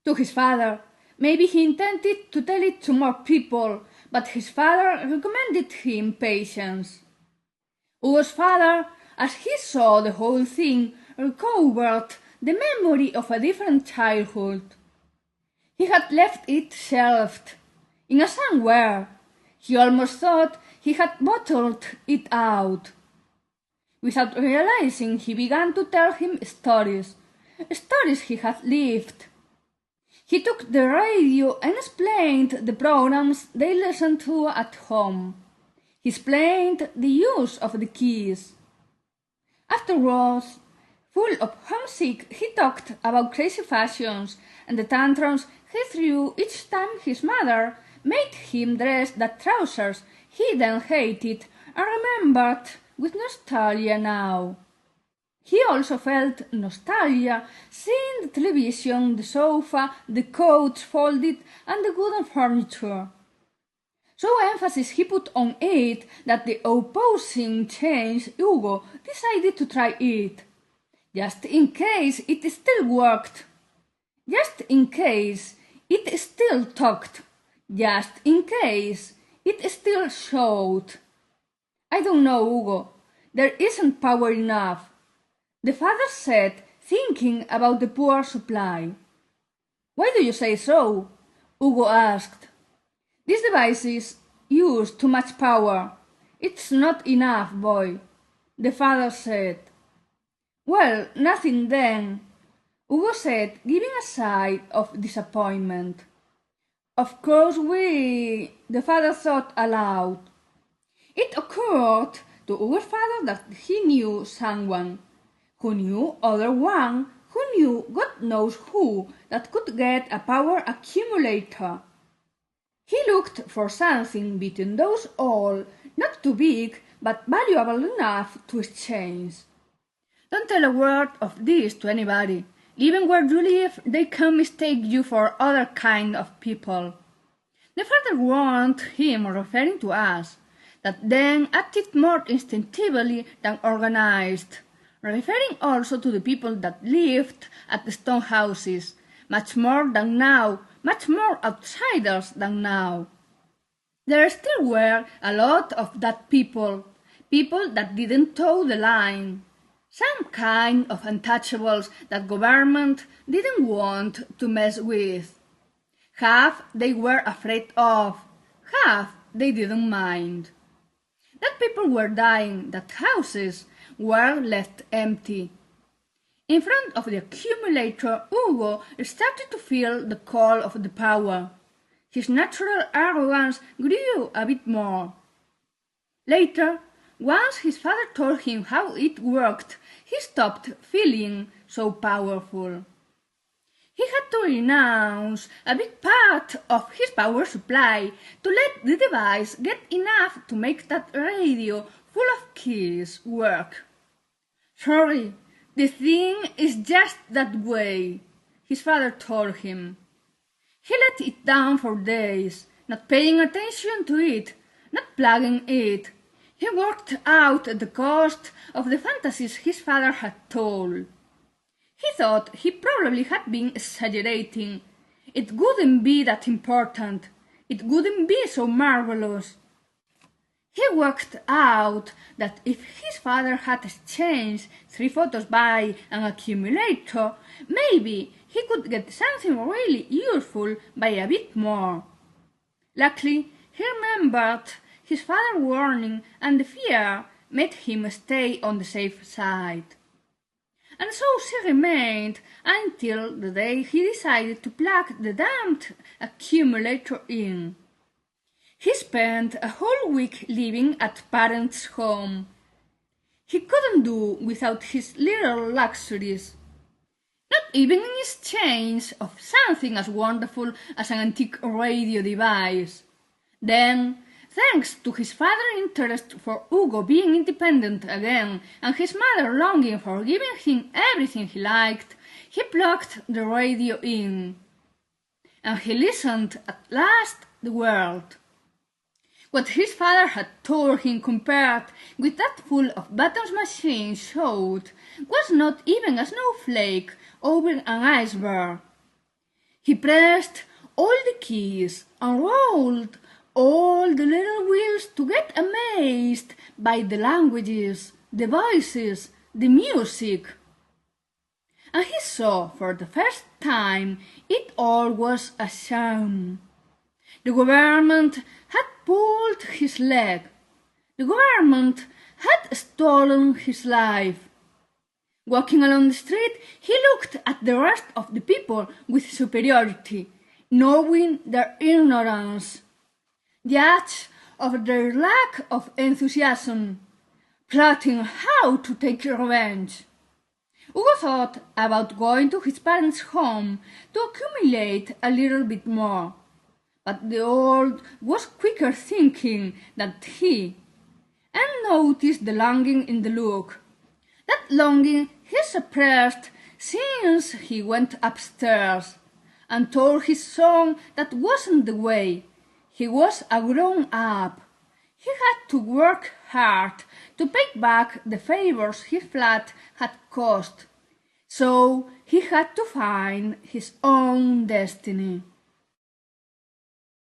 to his father. Maybe he intended to tell it to more people, but his father recommended him patience. Hugo's father, as he saw the whole thing, recovered the memory of a different childhood. He had left it shelved in a somewhere. He almost thought he had bottled it out. Without realizing, he began to tell him stories he had lived. He took the radio and explained the programs they listened to at home. He explained the use of the keys. Afterwards, full of homesick, he talked about crazy fashions and the tantrums he threw each time his mother made him dress the trousers he then hated and remembered with nostalgia now. He also felt nostalgia seeing the television, the sofa, the couch folded and the wooden furniture. So emphasis he put on it that the opposing change Hugo decided to try it, just in case it still worked, just in case it still talked, just in case it still showed. I don't know, Hugo, there isn't power enough, the father said, thinking about the poor supply. Why do you say so? Hugo asked. These devices use too much power. It's not enough, boy, the father said. Well, nothing then, Hugo said, giving a sigh of disappointment. Of course the father thought aloud. It occurred to Hugo's father that he knew someone, who knew other one, who knew God knows who, that could get a power accumulator. He looked for something between those all, not too big, but valuable enough to exchange. Don't tell a word of this to anybody. Even where you live, they can mistake you for other kind of people. The father warned him, referring to us, that then acted more instinctively than organized, referring also to the people that lived at the stone houses, much more than now, much more outsiders than now. There still were a lot of that people that didn't toe the line, some kind of untouchables that government didn't want to mess with. Half they were afraid of, half they didn't mind. That people were dying, that houses were left empty. In front of the accumulator, Hugo started to feel the call of the power. His natural arrogance grew a bit more. Later, once his father told him how it worked, he stopped feeling so powerful. He had to renounce a big part of his power supply to let the device get enough to make that radio full of keys work. Sorry, the thing is just that way, his father told him. He let it down for days, not paying attention to it, not plugging it. He worked out the cost of the fantasies his father had told. He thought he probably had been exaggerating. It wouldn't be that important. It wouldn't be so marvelous. He worked out that if his father had exchanged 3 photos by an accumulator, maybe he could get something really useful by a bit more. Luckily, he remembered his father's warning, and the fear made him stay on the safe side. And so she remained until the day he decided to plug the damned accumulator in. He spent a whole week living at parents' home. He couldn't do without his little luxuries, not even in exchange of something as wonderful as an antique radio device. Then, thanks to his father's interest for Hugo being independent again and his mother longing for giving him everything he liked, he plugged the radio in. And he listened at last the world. What his father had told him compared with that full of buttons machine showed was not even a snowflake over an iceberg. He pressed all the keys and rolled all the little wheels to get amazed by the languages, the voices, the music. And he saw for the first time it all was a sham. The government had pulled his leg. The government had stolen his life. Walking along the street, he looked at the rest of the people with superiority, knowing their ignorance, judged of their lack of enthusiasm, plotting how to take revenge. Hugo thought about going to his parents' home to accumulate a little bit more, but the old was quicker thinking than he, and noticed the longing in the look. That longing he suppressed since he went upstairs, and told his son that wasn't the way. He was a grown-up. He had to work hard to pay back the favors his flat had cost, so he had to find his own destiny.